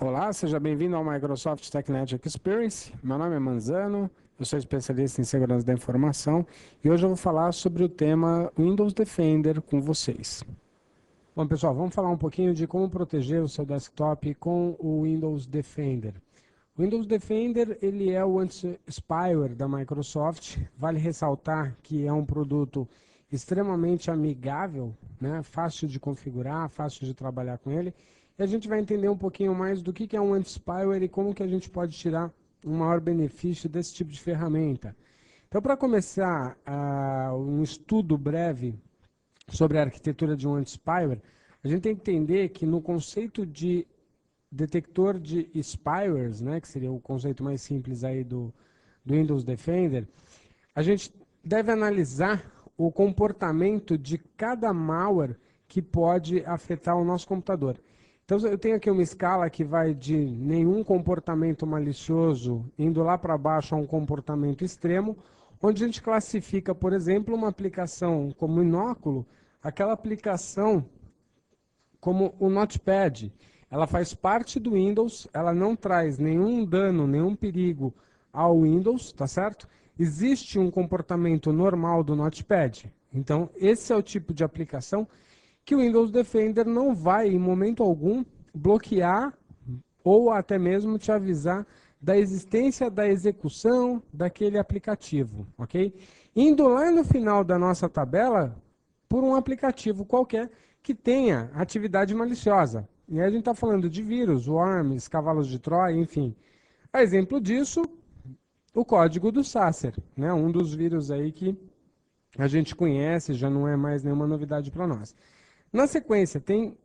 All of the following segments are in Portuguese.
Olá, seja bem-vindo ao Microsoft Tech Network Experience. Meu nome é Manzano, eu sou especialista em segurança da informação e hoje eu vou falar sobre o tema Windows Defender com vocês. Bom, pessoal, vamos falar um pouquinho de como proteger o seu desktop com o Windows Defender. O Windows Defender, ele é o anti-spyware da Microsoft. Vale ressaltar que é um produto extremamente amigável, né? Fácil de configurar, fácil de trabalhar com ele. E a gente vai entender um pouquinho mais do que é um anti-spyware e como que a gente pode tirar um maior benefício desse tipo de ferramenta. Então, para começar um estudo breve sobre a arquitetura de um anti-spyware, a gente tem que entender que no conceito de detector de spywares, né, que seria o conceito mais simples aí do Windows Defender, a gente deve analisar o comportamento de cada malware que pode afetar o nosso computador. Então, eu tenho aqui uma escala que vai de nenhum comportamento malicioso indo lá para baixo a um comportamento extremo, onde a gente classifica, por exemplo, uma aplicação como inóculo, aquela aplicação como o Notepad. Ela faz parte do Windows, ela não traz nenhum dano, nenhum perigo ao Windows, tá certo? Existe um comportamento normal do Notepad. Então, esse é o tipo de aplicação que o Windows Defender não vai, em momento algum, bloquear ou até mesmo te avisar da existência da execução daquele aplicativo, ok? Indo lá no final da nossa tabela, por um aplicativo qualquer que tenha atividade maliciosa. E aí a gente está falando de vírus, worms, cavalos de Troia, enfim. A exemplo disso, o código do Sasser, né? Um dos vírus aí que a gente conhece, já não é mais nenhuma novidade para nós. Na sequência, tem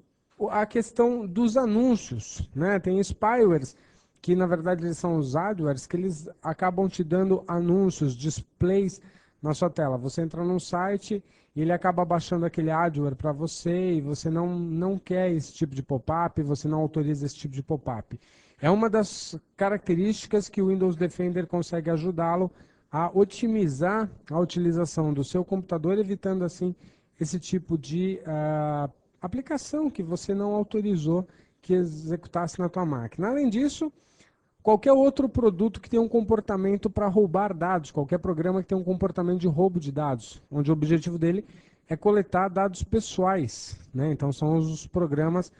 a questão dos anúncios, né? Tem spywares, que na verdade eles são os adwares, que eles acabam te dando anúncios, displays na sua tela. Você entra num site e ele acaba baixando aquele adware para você e você não quer esse tipo de pop-up, você não autoriza esse tipo de pop-up. É uma das características que o Windows Defender consegue ajudá-lo a otimizar a utilização do seu computador, evitando assim esse tipo de aplicação que você não autorizou que executasse na tua máquina. Além disso, qualquer outro produto que tenha um comportamento para roubar dados, qualquer programa que tenha um comportamento de roubo de dados, onde o objetivo dele é coletar dados pessoais, né? Então são os programas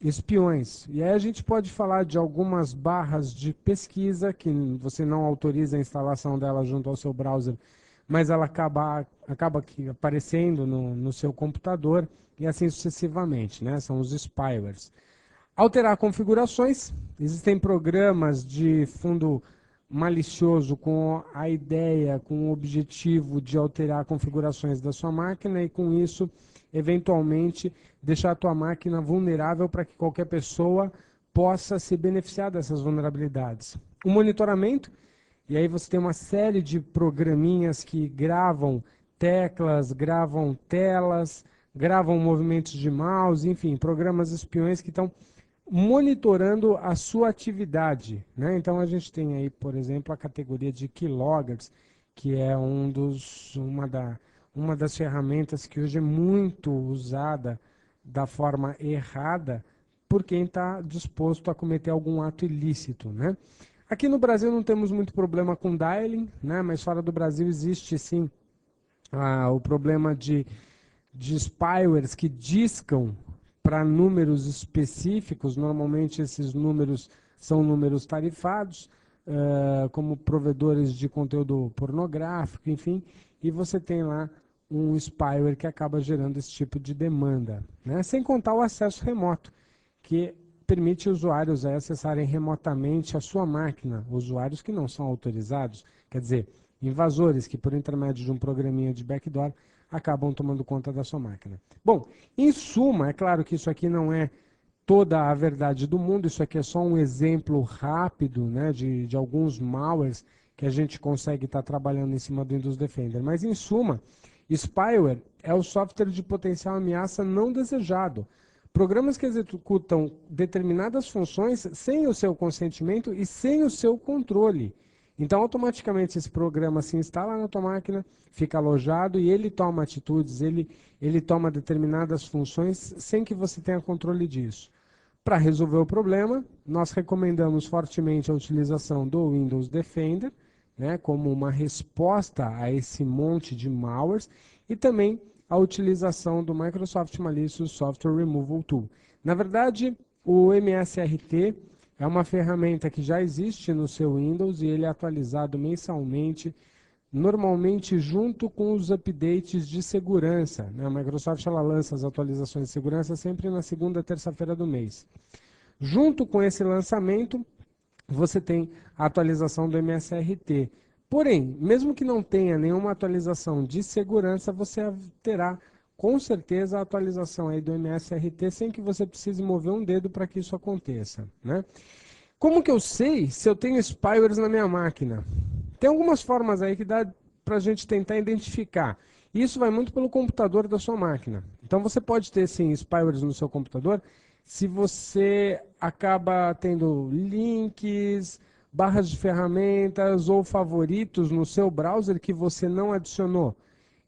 espiões. E aí a gente pode falar de algumas barras de pesquisa que você não autoriza a instalação dela junto ao seu browser, mas ela acaba aqui aparecendo no seu computador e assim sucessivamente, né? São os spywares. Alterar configurações. Existem programas de fundo malicioso com a ideia, com o objetivo de alterar configurações da sua máquina e com isso, eventualmente, deixar a tua máquina vulnerável para que qualquer pessoa possa se beneficiar dessas vulnerabilidades. O monitoramento, e aí você tem uma série de programinhas que gravam teclas, gravam telas, gravam movimentos de mouse, enfim, programas espiões que estão monitorando a sua atividade, né? Então a gente tem aí, por exemplo, a categoria de keyloggers, que é uma das ferramentas que hoje é muito usada da forma errada por quem está disposto a cometer algum ato ilícito, né? Aqui no Brasil não temos muito problema com dialing, né? Mas fora do Brasil existe sim o problema de spywares que discam para números específicos. Normalmente esses números são números tarifados, como provedores de conteúdo pornográfico, enfim, e você tem lá um spyware que acaba gerando esse tipo de demanda, né? Sem contar o acesso remoto, que permite usuários acessarem remotamente a sua máquina, usuários que não são autorizados, quer dizer, invasores que por intermédio de um programinha de backdoor acabam tomando conta da sua máquina. Bom, em suma, é claro que isso aqui não é toda a verdade do mundo, isso aqui é só um exemplo rápido, né, de alguns malwares que a gente consegue estar trabalhando em cima do Windows Defender. Mas, em suma, spyware é o software de potencial ameaça não desejado. Programas que executam determinadas funções sem o seu consentimento e sem o seu controle. Então, automaticamente, esse programa se instala na tua máquina, fica alojado e ele toma atitudes, ele toma determinadas funções sem que você tenha controle disso. Para resolver o problema, nós recomendamos fortemente a utilização do Windows Defender, né, como uma resposta a esse monte de malwares, e também a utilização do Microsoft Malicious Software Removal Tool. Na verdade, o MSRT é uma ferramenta que já existe no seu Windows e ele é atualizado mensalmente, normalmente junto com os updates de segurança, né? A Microsoft ela lança as atualizações de segurança sempre na segunda terça-feira do mês. Junto com esse lançamento, você tem a atualização do MSRT. Porém, mesmo que não tenha nenhuma atualização de segurança, você terá com certeza a atualização aí do MSRT sem que você precise mover um dedo para que isso aconteça, né? Como que eu sei se eu tenho spywares na minha máquina? Tem algumas formas aí que dá para a gente tentar identificar. Isso vai muito pelo computador da sua máquina. Então você pode ter sim spywares no seu computador se você acaba tendo links, barras de ferramentas ou favoritos no seu browser que você não adicionou.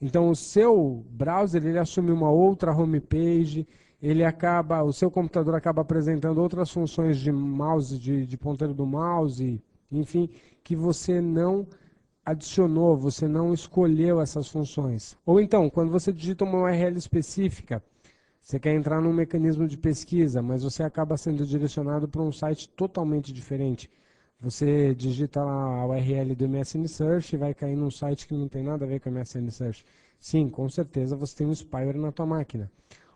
Então o seu browser ele assume uma outra homepage, o seu computador acaba apresentando outras funções de mouse, de ponteiro do mouse, enfim, que você não adicionou, você não escolheu essas funções. Ou então, quando você digita uma URL específica, você quer entrar num mecanismo de pesquisa, mas você acaba sendo direcionado para um site totalmente diferente. Você digita lá a URL do MSN Search e vai cair num site que não tem nada a ver com o MSN Search. Sim, com certeza você tem um spyware na tua máquina.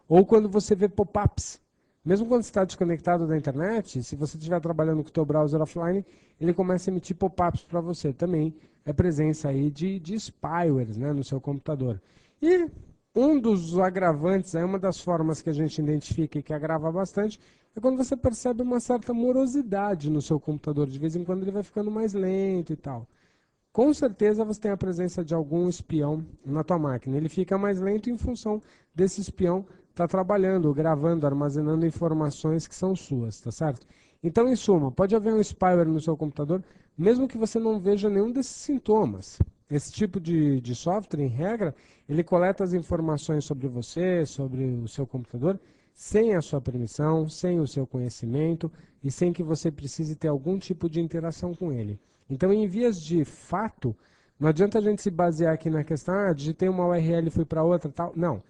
Ou quando você vê pop-ups. Mesmo quando você está desconectado da internet, se você estiver trabalhando com o teu browser offline, ele começa a emitir pop-ups para você. Também é presença aí de spywares, né, no seu computador. E um dos agravantes, uma das formas que a gente identifica e que agrava bastante, é quando você percebe uma certa morosidade no seu computador. De vez em quando ele vai ficando mais lento e tal. Com certeza você tem a presença de algum espião na tua máquina. Ele fica mais lento em função desse espião estar trabalhando, gravando, armazenando informações que são suas, tá certo? Então, em suma, pode haver um spyware no seu computador, mesmo que você não veja nenhum desses sintomas. Esse tipo de software, em regra, ele coleta as informações sobre você, sobre o seu computador, sem a sua permissão, sem o seu conhecimento e sem que você precise ter algum tipo de interação com ele. Então, em vias de fato, não adianta a gente se basear aqui na questão, digitei uma URL e fui para outra, tal. Não.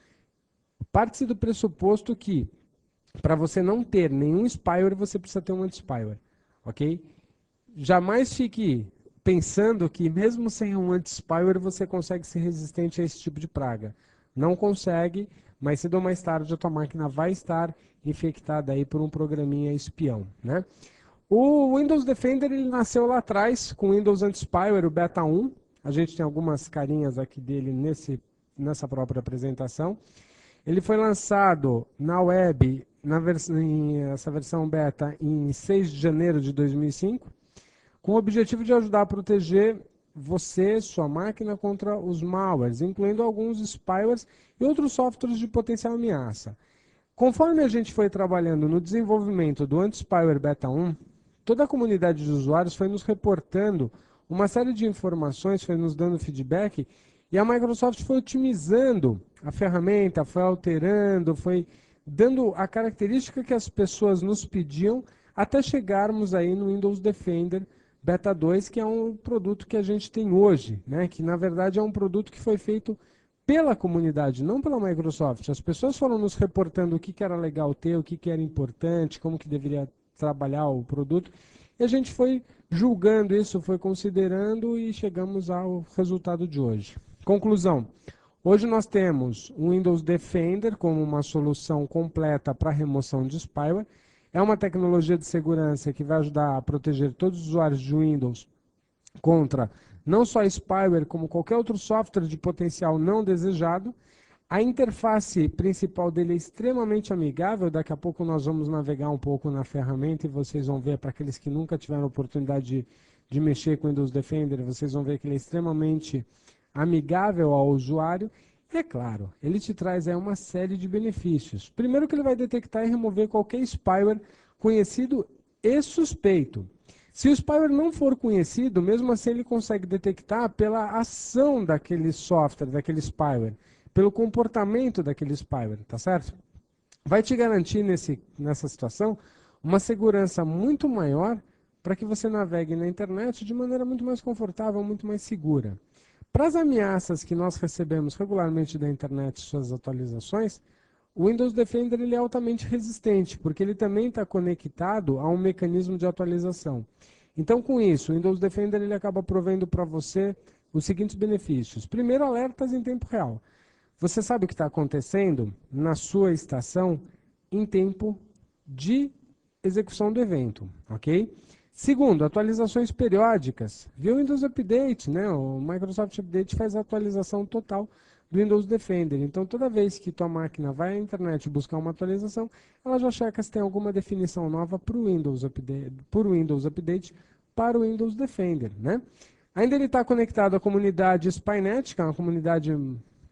Parte-se do pressuposto que, para você não ter nenhum spyware, você precisa ter um anti-spyware, ok? Jamais fique pensando que, mesmo sem um anti-spyware, você consegue ser resistente a esse tipo de praga. Não consegue, mas cedo ou mais tarde a tua máquina vai estar infectada aí por um programinha espião, né? O Windows Defender ele nasceu lá atrás com o Windows Anti-Spyware, o Beta 1. A gente tem algumas carinhas aqui dele nessa própria apresentação. Ele foi lançado na web, essa versão beta, em 6 de janeiro de 2005, com o objetivo de ajudar a proteger você, sua máquina, contra os malwares, incluindo alguns spywares e outros softwares de potencial ameaça. Conforme a gente foi trabalhando no desenvolvimento do Anti-Spyware Beta 1, toda a comunidade de usuários foi nos reportando uma série de informações, foi nos dando feedback, e a Microsoft foi otimizando a ferramenta, foi alterando, foi dando a característica que as pessoas nos pediam até chegarmos aí no Windows Defender Beta 2, que é um produto que a gente tem hoje, né? Que na verdade é um produto que foi feito pela comunidade, não pela Microsoft. As pessoas foram nos reportando o que era legal ter, o que era importante, como que deveria trabalhar o produto, e a gente foi julgando isso, foi considerando e chegamos ao resultado de hoje. Conclusão. Hoje nós temos o Windows Defender como uma solução completa para remoção de spyware. É uma tecnologia de segurança que vai ajudar a proteger todos os usuários de Windows contra não só spyware, como qualquer outro software de potencial não desejado. A interface principal dele é extremamente amigável. Daqui a pouco nós vamos navegar um pouco na ferramenta e vocês vão ver, para aqueles que nunca tiveram oportunidade de mexer com o Windows Defender, vocês vão ver que ele é extremamente amigável ao usuário. E é claro, ele te traz aí uma série de benefícios. Primeiro que ele vai detectar e remover qualquer spyware conhecido e suspeito. Se o spyware não for conhecido, mesmo assim ele consegue detectar pela ação daquele software, daquele spyware, pelo comportamento daquele spyware, tá certo? Vai te garantir nessa situação uma segurança muito maior para que você navegue na internet de maneira muito mais confortável, muito mais segura. Para as ameaças que nós recebemos regularmente da internet, suas atualizações, o Windows Defender ele é altamente resistente, porque ele também está conectado a um mecanismo de atualização. Então, com isso, o Windows Defender ele acaba provendo para você os seguintes benefícios. Primeiro, alertas em tempo real. Você sabe o que está acontecendo na sua estação em tempo de execução do evento, ok? Segundo, atualizações periódicas. Via o Windows Update, né? O Microsoft Update faz a atualização total do Windows Defender. Então, toda vez que tua máquina vai à internet buscar uma atualização, ela já checa se tem alguma definição nova para o Windows Update para o Windows Defender, né? Ainda ele está conectado à comunidade Spynet, que é uma comunidade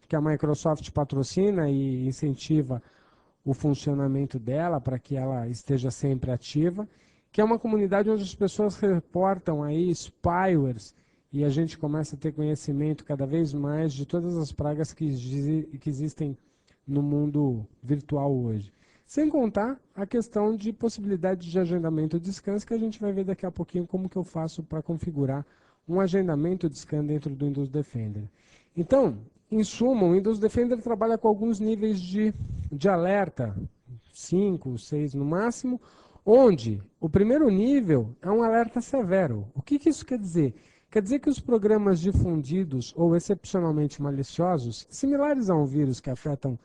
que a Microsoft patrocina e incentiva o funcionamento dela para que ela esteja sempre ativa, que é uma comunidade onde as pessoas reportam aí spywares e a gente começa a ter conhecimento cada vez mais de todas as pragas que existem no mundo virtual hoje. Sem contar a questão de possibilidade de agendamento de scans, que a gente vai ver daqui a pouquinho como que eu faço para configurar um agendamento de scan dentro do Windows Defender. Então, em suma, o Windows Defender trabalha com alguns níveis de alerta, 5, 6 no máximo, onde o primeiro nível é um alerta severo. O que isso quer dizer? Quer dizer que os programas difundidos ou excepcionalmente maliciosos, similares a um vírus que afetam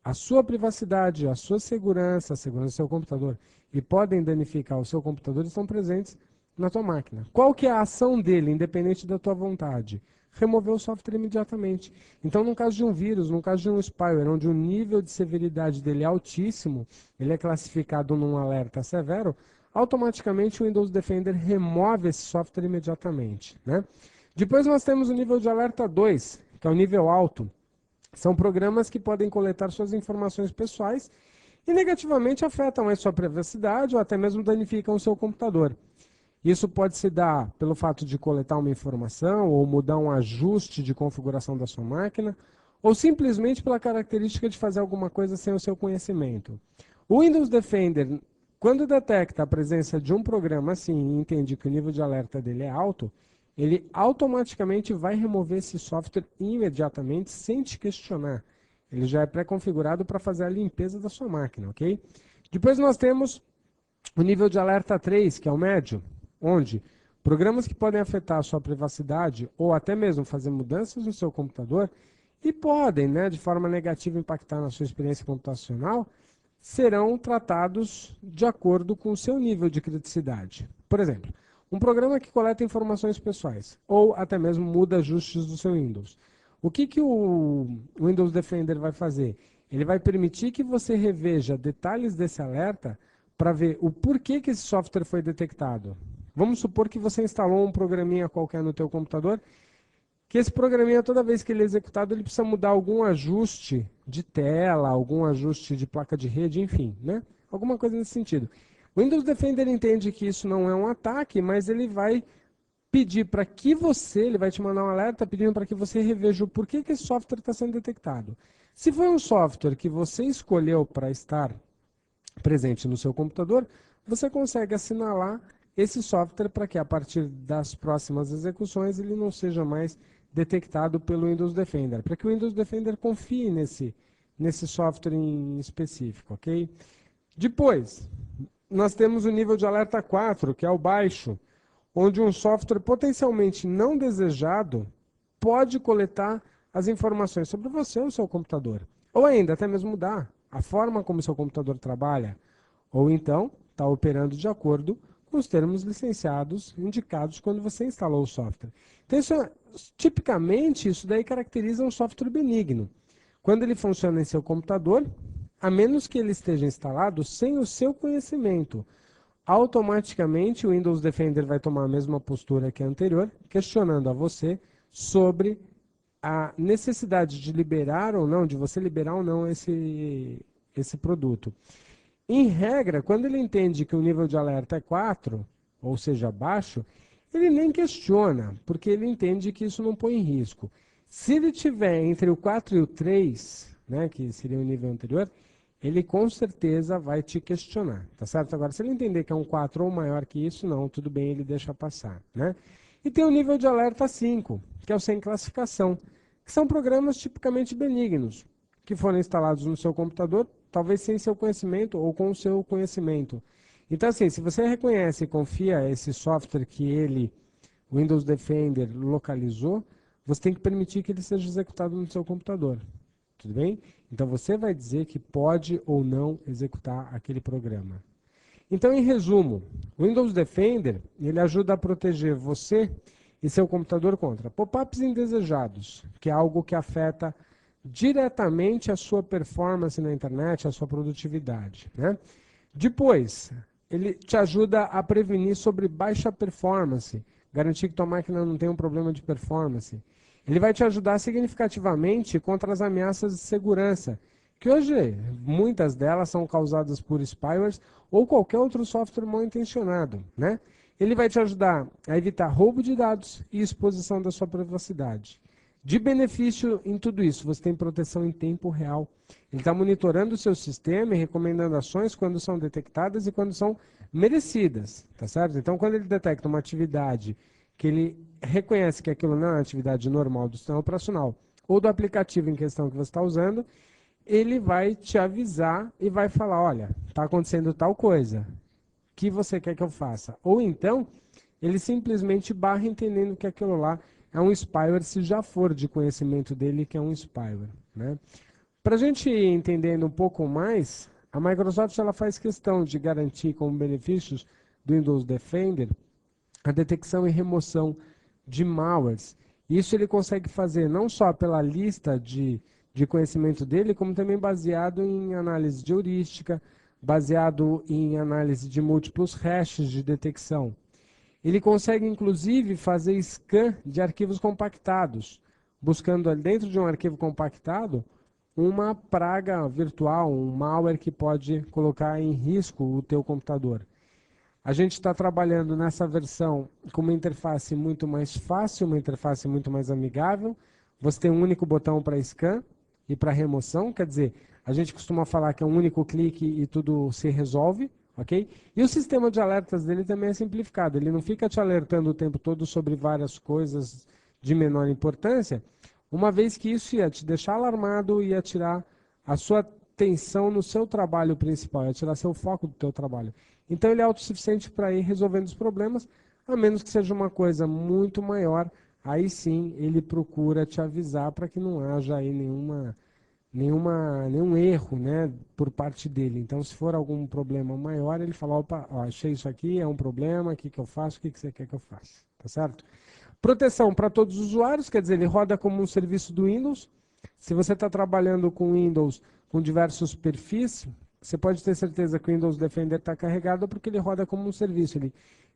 a sua privacidade, a sua segurança, a segurança do seu computador, e podem danificar o seu computador, estão presentes na tua máquina. Qual que é a ação dele, independente da tua vontade? Remover o software imediatamente. Então, no caso de um vírus, no caso de um spyware, onde o nível de severidade dele é altíssimo, ele é classificado num alerta severo, automaticamente o Windows Defender remove esse software imediatamente, né? Depois nós temos o nível de alerta 2, que é o nível alto. São programas que podem coletar suas informações pessoais e negativamente afetam a sua privacidade ou até mesmo danificam o seu computador. Isso pode se dar pelo fato de coletar uma informação ou mudar um ajuste de configuração da sua máquina, ou simplesmente pela característica de fazer alguma coisa sem o seu conhecimento. O Windows Defender, quando detecta a presença de um programa assim e entende que o nível de alerta dele é alto, ele automaticamente vai remover esse software imediatamente sem te questionar. Ele já é pré-configurado para fazer a limpeza da sua máquina, ok? Depois nós temos o nível de alerta 3, que é o médio, onde programas que podem afetar a sua privacidade ou até mesmo fazer mudanças no seu computador e podem, né, de forma negativa impactar na sua experiência computacional, serão tratados de acordo com o seu nível de criticidade. Por exemplo, um programa que coleta informações pessoais ou até mesmo muda ajustes do seu Windows. O que o Windows Defender vai fazer? Ele vai permitir que você reveja detalhes desse alerta para ver o porquê que esse software foi detectado. Vamos supor que você instalou um programinha qualquer no teu computador, que esse programinha, toda vez que ele é executado, ele precisa mudar algum ajuste de tela, algum ajuste de placa de rede, enfim, né? Alguma coisa nesse sentido. O Windows Defender entende que isso não é um ataque, mas ele vai pedir para que você, ele vai te mandar um alerta pedindo para que você reveja o porquê que esse software está sendo detectado. Se foi um software que você escolheu para estar presente no seu computador, você consegue assinalar esse software para que a partir das próximas execuções ele não seja mais detectado pelo Windows Defender, para que o Windows Defender confie nesse software em específico, ok? Depois, nós temos o nível de alerta 4, que é o baixo, onde um software potencialmente não desejado pode coletar as informações sobre você ou seu computador. Ou ainda, até mesmo mudar a forma como seu computador trabalha. Ou então, está operando de acordo com os termos licenciados indicados quando você instalou o software. Então, tipicamente, isso daí caracteriza um software benigno. Quando ele funciona em seu computador, a menos que ele esteja instalado sem o seu conhecimento, automaticamente o Windows Defender vai tomar a mesma postura que a anterior, questionando a você sobre a necessidade de liberar ou não, de você liberar ou não esse produto. Em regra, quando ele entende que o nível de alerta é 4, ou seja, baixo, ele nem questiona, porque ele entende que isso não põe em risco. Se ele tiver entre o 4 e o 3, né, que seria o nível anterior, ele com certeza vai te questionar, tá certo? Agora, se ele entender que é um 4 ou maior que isso, não, tudo bem, ele deixa passar, né? E tem o nível de alerta 5, que é o sem classificação, que são programas tipicamente benignos, que foram instalados no seu computador, talvez sem seu conhecimento ou com o seu conhecimento. Então, assim, se você reconhece e confia esse software que ele, o Windows Defender, localizou, você tem que permitir que ele seja executado no seu computador. Tudo bem? Então você vai dizer que pode ou não executar aquele programa. Então, em resumo, o Windows Defender ele ajuda a proteger você e seu computador contra pop-ups indesejados, que é algo que afeta diretamente a sua performance na internet, a sua produtividade, né? Depois, ele te ajuda a prevenir sobre baixa performance, garantir que tua máquina não tenha um problema de performance. Ele vai te ajudar significativamente contra as ameaças de segurança, que hoje muitas delas são causadas por spywares ou qualquer outro software mal intencionado, né? Ele vai te ajudar a evitar roubo de dados e exposição da sua privacidade. De benefício em tudo isso, você tem proteção em tempo real. Ele está monitorando o seu sistema e recomendando ações quando são detectadas e quando são merecidas, tá certo? Então, quando ele detecta uma atividade que ele reconhece que aquilo não é uma atividade normal do sistema operacional ou do aplicativo em questão que você está usando, ele vai te avisar e vai falar, olha, está acontecendo tal coisa, o que você quer que eu faça? Ou então, ele simplesmente barra entendendo que aquilo lá é um spyware, se já for de conhecimento dele que é um spyware, né? Para a gente entender um pouco mais, a Microsoft ela faz questão de garantir como benefícios do Windows Defender a detecção e remoção de malwares. Isso ele consegue fazer não só pela lista de conhecimento dele, como também baseado em análise de heurística, baseado em análise de múltiplos hashes de detecção. Ele consegue, inclusive, fazer scan de arquivos compactados, buscando ali dentro de um arquivo compactado uma praga virtual, um malware que pode colocar em risco o teu computador. A gente está trabalhando nessa versão com uma interface muito mais fácil, uma interface muito mais amigável. Você tem um único botão para scan e para remoção, quer dizer, a gente costuma falar que é um único clique e tudo se resolve, ok? E o sistema de alertas dele também é simplificado, ele não fica te alertando o tempo todo sobre várias coisas de menor importância, uma vez que isso ia te deixar alarmado e ia tirar a sua atenção no seu trabalho principal, ia tirar seu foco do teu trabalho. Então ele é autossuficiente para ir resolvendo os problemas, a menos que seja uma coisa muito maior, aí sim ele procura te avisar para que não haja aí nenhum erro, né, por parte dele. Então se for algum problema maior, ele fala, opa, ó, achei isso aqui, é um problema, o que, que eu faço, o que, que você quer que eu faça, tá certo? Proteção para todos os usuários, quer dizer, ele roda como um serviço do Windows. Se você está trabalhando com Windows com diversos perfis, você pode ter certeza que o Windows Defender está carregado porque ele roda como um serviço.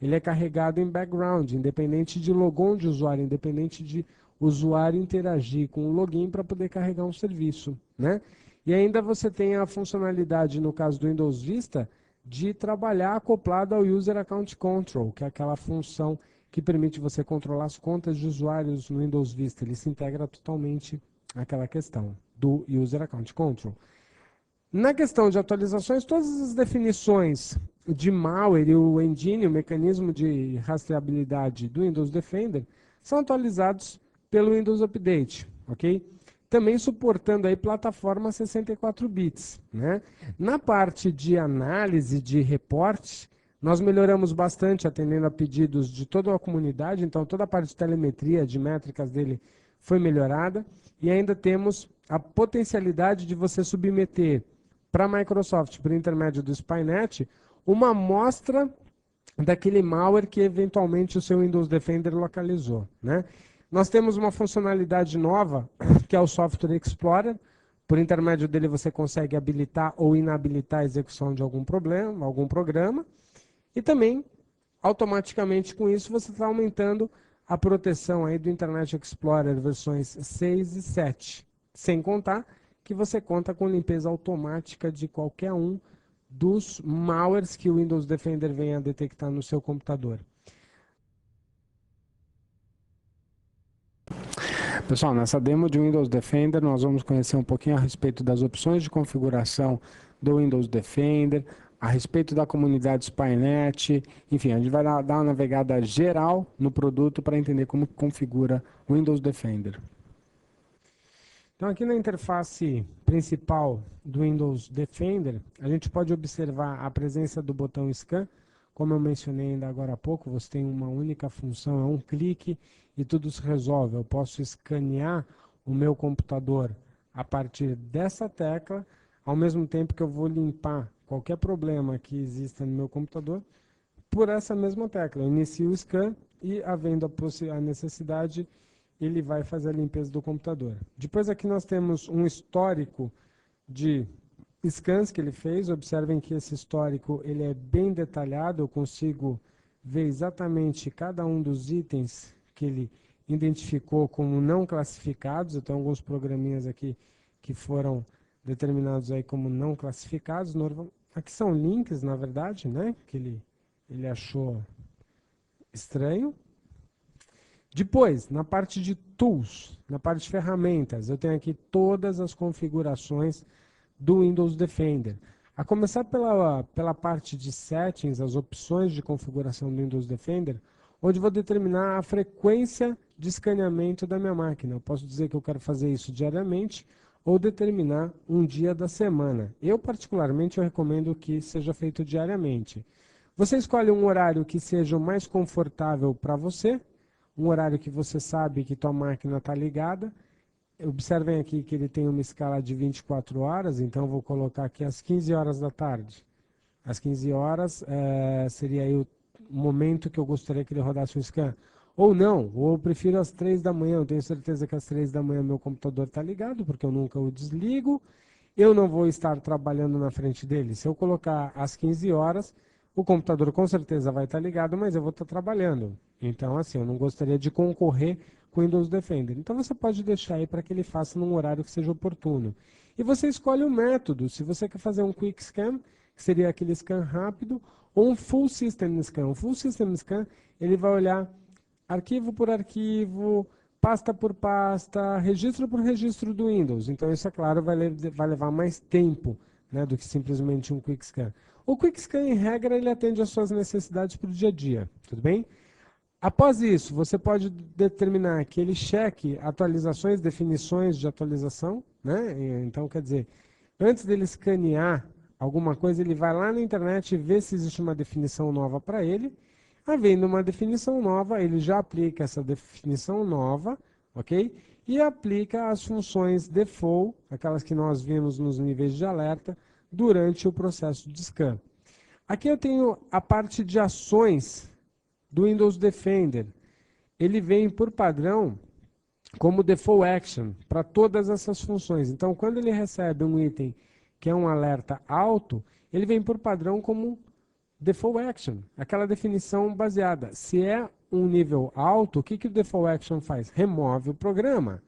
Ele é carregado em background, independente de logon de usuário, independente de usuário interagir com o login para poder carregar um serviço, né? E ainda você tem a funcionalidade, no caso do Windows Vista, de trabalhar acoplado ao User Account Control, que é aquela função que permite você controlar as contas de usuários no Windows Vista. Ele se integra totalmente àquela questão do User Account Control. Na questão de atualizações, todas as definições de malware e o engine, o mecanismo de rastreabilidade do Windows Defender, são atualizados pelo Windows Update, ok? Também suportando aí plataforma 64 bits, né? Na parte de análise de reportes, nós melhoramos bastante atendendo a pedidos de toda a comunidade, então toda a parte de telemetria, de métricas dele foi melhorada, e ainda temos a potencialidade de você submeter para a Microsoft, por intermédio do Spynet, uma amostra daquele malware que eventualmente o seu Windows Defender localizou, né? Nós temos uma funcionalidade nova, que é o Software Explorer. Por intermédio dele você consegue habilitar ou inabilitar a execução de algum problema, algum programa. E também, automaticamente com isso, você está aumentando a proteção aí do Internet Explorer versões 6 e 7. Sem contar que você conta com limpeza automática de qualquer um dos malwares que o Windows Defender venha a detectar no seu computador. Pessoal, nessa demo de Windows Defender nós vamos conhecer um pouquinho a respeito das opções de configuração do Windows Defender, a respeito da comunidade Spynet, enfim, a gente vai dar uma navegada geral no produto para entender como configura o Windows Defender. Então, aqui na interface principal do Windows Defender, a gente pode observar a presença do botão Scan. Como eu mencionei ainda agora há pouco, você tem uma única função, é um clique e tudo se resolve. Eu posso escanear o meu computador a partir dessa tecla, ao mesmo tempo que eu vou limpar qualquer problema que exista no meu computador por essa mesma tecla. Eu inicio o scan e, havendo a necessidade, ele vai fazer a limpeza do computador. Depois aqui nós temos um histórico de scans que ele fez. Observem que esse histórico ele é bem detalhado, eu consigo ver exatamente cada um dos itens que ele identificou como não classificados. Eu tenho alguns programinhas aqui que foram determinados aí como não classificados. Aqui são links, na verdade, né, que ele achou estranho. Depois, na parte de Tools, na parte de ferramentas, eu tenho aqui todas as configurações do Windows Defender. A começar pela parte de Settings, as opções de configuração do Windows Defender, onde vou determinar a frequência de escaneamento da minha máquina. Eu posso dizer que eu quero fazer isso diariamente ou determinar um dia da semana. Eu, particularmente, eu recomendo que seja feito diariamente. Você escolhe um horário que seja o mais confortável para você, um horário que você sabe que tua máquina está ligada. Observem aqui que ele tem uma escala de 24 horas, então eu vou colocar aqui às 15 horas da tarde. Às 15 horas seria aí o momento que eu gostaria que ele rodasse um scan. Ou não, ou eu prefiro às 3 da manhã, eu tenho certeza que às 3 da manhã meu computador está ligado, porque eu nunca o desligo, eu não vou estar trabalhando na frente dele. Se eu colocar às 15 horas, o computador com certeza vai estar ligado, mas eu vou estar trabalhando. Então, assim, eu não gostaria de concorrer com o Windows Defender. Então, você pode deixar aí para que ele faça num horário que seja oportuno. E você escolhe o método. Se você quer fazer um Quick Scan, que seria aquele scan rápido, ou um Full System Scan. O Full System Scan, ele vai olhar arquivo por arquivo, pasta por pasta, registro por registro do Windows. Então, isso, é claro, vai levar mais tempo, né, do que simplesmente um Quick Scan. O Quick Scan, em regra, ele atende às suas necessidades para o dia a dia, tudo bem? Após isso, você pode determinar que ele cheque atualizações, definições de atualização, né? Então, quer dizer, antes dele escanear alguma coisa, ele vai lá na internet e vê se existe uma definição nova para ele. Havendo uma definição nova, ele já aplica essa definição nova, ok? E aplica as funções default, aquelas que nós vimos nos níveis de alerta, durante o processo de scan. Aqui eu tenho a parte de ações do Windows Defender. Ele vem por padrão como default action para todas essas funções. Então, quando ele recebe um item que é um alerta alto, ele vem por padrão como default action, aquela definição baseada. Se é um nível alto, o que o default action faz? Remove o programa.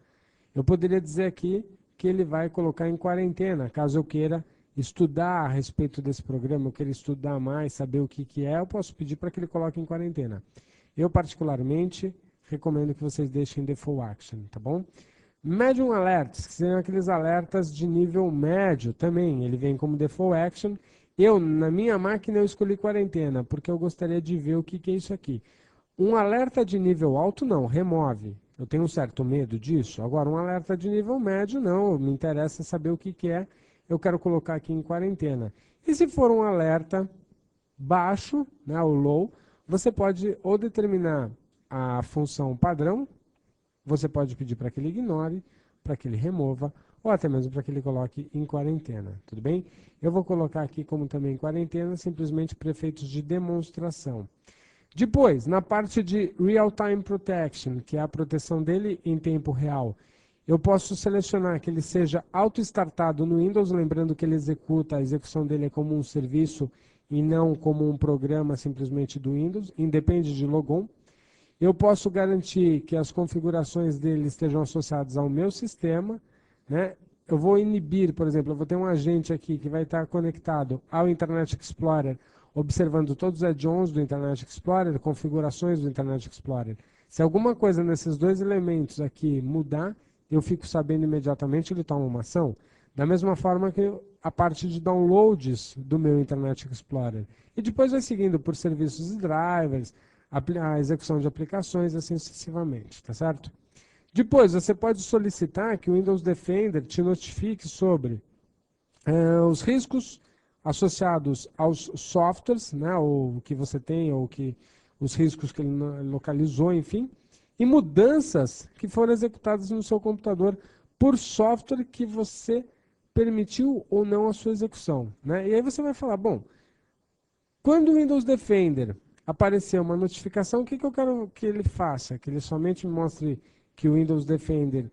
Eu poderia dizer aqui que ele vai colocar em quarentena, caso eu queira estudar a respeito desse programa, eu queira estudar mais, saber o que é, eu posso pedir para que ele coloque em quarentena. Eu, particularmente, recomendo que vocês deixem default action, tá bom? Medium alerts, que seriam aqueles alertas de nível médio também, ele vem como default action. Na minha máquina, eu escolhi quarentena, porque eu gostaria de ver o que é isso aqui. Um alerta de nível alto, não, remove. Eu tenho um certo medo disso. Agora, um alerta de nível médio, não, me interessa saber o que é, eu quero colocar aqui em quarentena. E se for um alerta baixo, né, o low, você pode ou determinar a função padrão, você pode pedir para que ele ignore, para que ele remova, ou até mesmo para que ele coloque em quarentena, tudo bem? Eu vou colocar aqui como também quarentena, simplesmente para efeitos de demonstração. Depois, na parte de Real-Time Protection, que é a proteção dele em tempo real, eu posso selecionar que ele seja auto-startado no Windows, lembrando que ele executa, a execução dele é como um serviço e não como um programa simplesmente do Windows, independe de logon. Eu posso garantir que as configurações dele estejam associadas ao meu sistema, né? Eu vou inibir, por exemplo, eu vou ter um agente aqui que vai estar conectado ao Internet Explorer, observando todos os add-ons do Internet Explorer, configurações do Internet Explorer. Se alguma coisa nesses dois elementos aqui mudar, eu fico sabendo imediatamente, ele toma uma ação. Da mesma forma que a parte de downloads do meu Internet Explorer. E depois vai seguindo por serviços e drivers, a execução de aplicações, assim sucessivamente, tá certo? Depois, você pode solicitar que o Windows Defender te notifique sobre os riscos associados aos softwares, né, ou que você tem, ou que os riscos que ele localizou, enfim, e mudanças que foram executadas no seu computador por software que você permitiu ou não a sua execução, né? E aí você vai falar, bom, quando o Windows Defender aparecer uma notificação, o que eu quero que ele faça? Que ele somente me mostre que o Windows Defender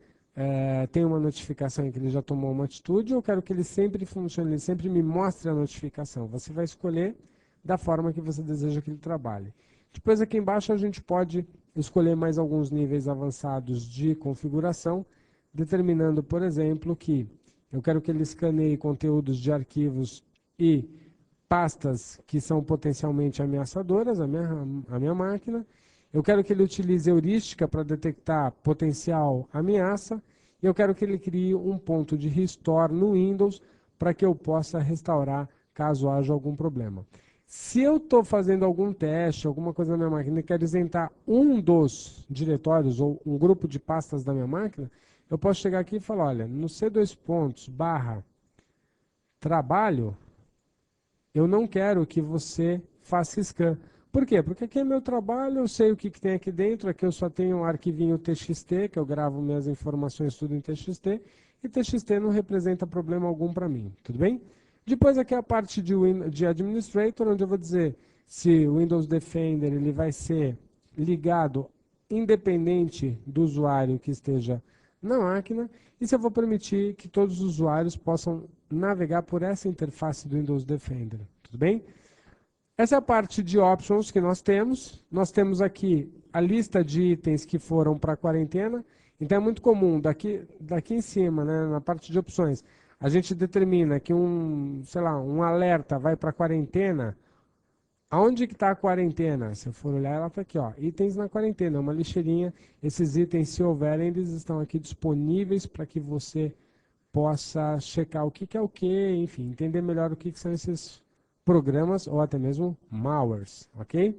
tem uma notificação em que ele já tomou uma atitude, ou eu quero que ele sempre funcione, ele sempre me mostre a notificação? Você vai escolher da forma que você deseja que ele trabalhe. Depois aqui embaixo a gente pode escolher mais alguns níveis avançados de configuração, determinando, por exemplo, que eu quero que ele escaneie conteúdos de arquivos e pastas que são potencialmente ameaçadoras à minha máquina. Eu quero que ele utilize heurística para detectar potencial ameaça. E eu quero que ele crie um ponto de restore no Windows para que eu possa restaurar caso haja algum problema. Se eu estou fazendo algum teste, alguma coisa na minha máquina e quero isentar um dos diretórios ou um grupo de pastas da minha máquina, eu posso chegar aqui e falar, olha, no C2 / trabalho, eu não quero que você faça scan. Por quê? Porque aqui é meu trabalho, eu sei o que tem aqui dentro, aqui eu só tenho um arquivinho TXT, que eu gravo minhas informações tudo em TXT, e TXT não representa problema algum para mim, tudo bem? Depois aqui é a parte de Administrator, onde eu vou dizer se o Windows Defender ele vai ser ligado independente do usuário que esteja na máquina, e se eu vou permitir que todos os usuários possam navegar por essa interface do Windows Defender, tudo bem? Essa é a parte de options que nós temos. Nós temos aqui a lista de itens que foram para a quarentena. Então é muito comum, daqui em cima, né, na parte de opções, a gente determina que sei lá, um alerta vai para a quarentena. Aonde que está a quarentena? Se eu for olhar, ela está aqui, ó, itens na quarentena, uma lixeirinha. Esses itens, se houverem, eles estão aqui disponíveis para que você possa checar o que é o que, enfim, entender melhor o que são esses programas ou até mesmo malwares, ok?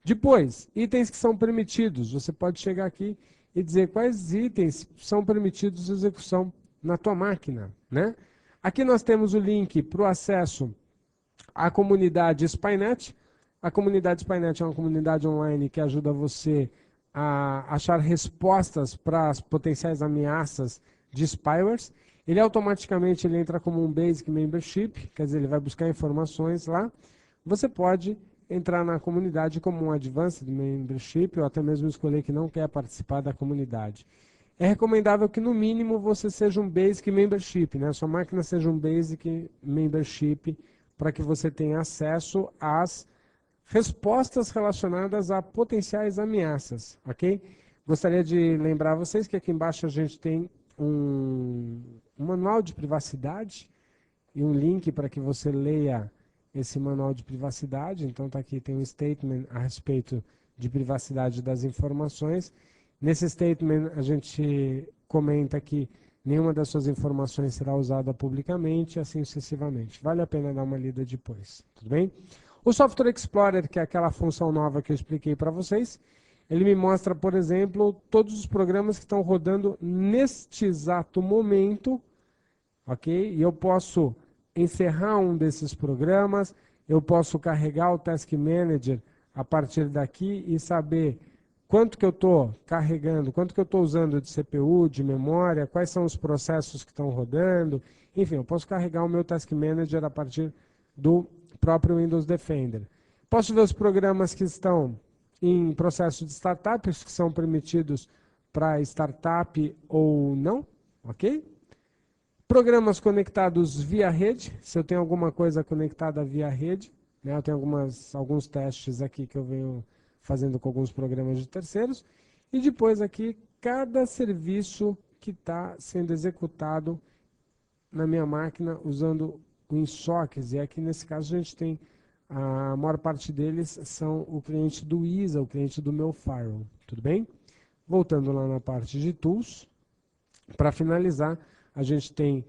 Depois, itens que são permitidos. Você pode chegar aqui e dizer quais itens são permitidos de execução na tua máquina, né? Aqui nós temos o link para o acesso à comunidade Spynet. A comunidade Spynet é uma comunidade online que ajuda você a achar respostas para as potenciais ameaças de spywares. Ele automaticamente entra como um Basic Membership, quer dizer, ele vai buscar informações lá. Você pode entrar na comunidade como um Advanced Membership ou até mesmo escolher que não quer participar da comunidade. É recomendável que no mínimo você seja um Basic Membership, né? Sua máquina seja um Basic Membership para que você tenha acesso às respostas relacionadas a potenciais ameaças, ok? Gostaria de lembrar vocês que aqui embaixo a gente tem um manual de privacidade e um link para que você leia esse manual de privacidade. Então tá aqui, tem um statement a respeito de privacidade das informações. Nesse statement a gente comenta que nenhuma das suas informações será usada publicamente, assim sucessivamente. Vale a pena dar uma lida depois, tudo bem? O Software Explorer, que é aquela função nova que eu expliquei para vocês, ele me mostra, por exemplo, todos os programas que estão rodando neste exato momento, ok? E eu posso encerrar um desses programas, eu posso carregar o Task Manager a partir daqui e saber quanto que eu estou carregando, quanto que eu estou usando de CPU, de memória, quais são os processos que estão rodando. Enfim, eu posso carregar o meu Task Manager a partir do próprio Windows Defender. Posso ver os programas que estão em processo de startup, que são permitidos para startup ou não, ok? Programas conectados via rede, se eu tenho alguma coisa conectada via rede, né, eu tenho alguns testes aqui que eu venho fazendo com alguns programas de terceiros, e depois aqui, cada serviço que está sendo executado na minha máquina usando o WinSockets, e aqui nesse caso a gente tem, a maior parte deles são o cliente do ISA, o cliente do meu firewall, tudo bem? Voltando lá na parte de Tools, para finalizar, a gente tem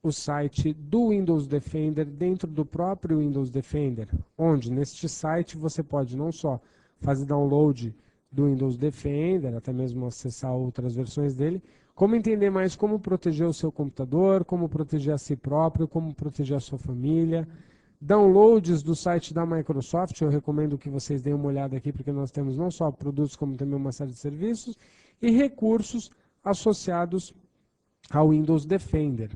o site do Windows Defender dentro do próprio Windows Defender, onde neste site você pode não só fazer download do Windows Defender, até mesmo acessar outras versões dele, como entender mais como proteger o seu computador, como proteger a si próprio, como proteger a sua família. Downloads do site da Microsoft, eu recomendo que vocês deem uma olhada aqui, porque nós temos não só produtos, como também uma série de serviços e recursos associados ao Windows Defender.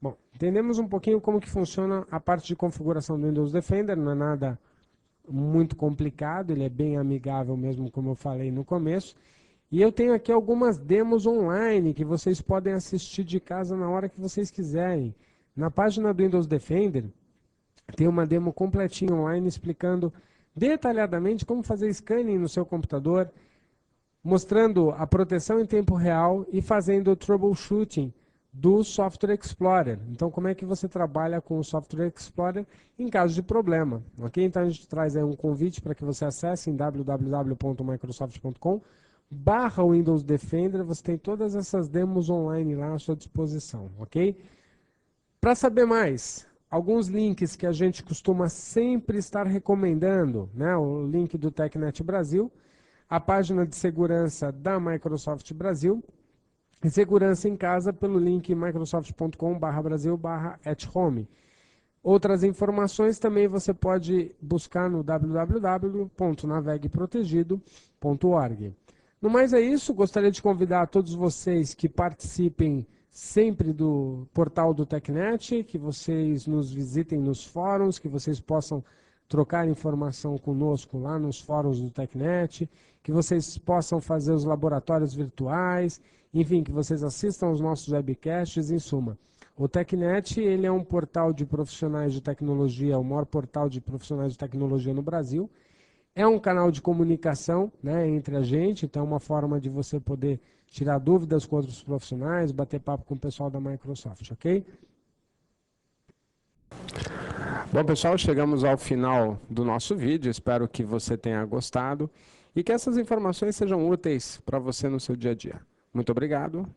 Bom, entendemos um pouquinho como que funciona a parte de configuração do Windows Defender, não é nada muito complicado, ele é bem amigável mesmo, como eu falei no começo. E eu tenho aqui algumas demos online que vocês podem assistir de casa na hora que vocês quiserem. Na página do Windows Defender, tem uma demo completinha online explicando detalhadamente como fazer scanning no seu computador, mostrando a proteção em tempo real e fazendo o troubleshooting do Software Explorer. Então, como é que você trabalha com o Software Explorer em caso de problema? Ok? Então, a gente traz aí um convite para que você acesse em www.microsoft.com/Windows Defender. Você tem todas essas demos online lá à sua disposição, ok? Para saber mais, alguns links que a gente costuma sempre estar recomendando, né? O link do TechNet Brasil, a página de segurança da Microsoft Brasil, e segurança em casa pelo link microsoft.com/Brasil/@home. Outras informações também você pode buscar no www.navegueprotegido.org. No mais é isso, gostaria de convidar a todos vocês que participem sempre do portal do TechNet, que vocês nos visitem nos fóruns, que vocês possam trocar informação conosco lá nos fóruns do TechNet, que vocês possam fazer os laboratórios virtuais, enfim, que vocês assistam aos nossos webcasts, em suma. O TechNet, ele é um portal de profissionais de tecnologia, o maior portal de profissionais de tecnologia no Brasil. É um canal de comunicação, né, entre a gente, então é uma forma de você poder tirar dúvidas com outros profissionais, bater papo com o pessoal da Microsoft, ok? Bom, pessoal, chegamos ao final do nosso vídeo. Espero que você tenha gostado e que essas informações sejam úteis para você no seu dia a dia. Muito obrigado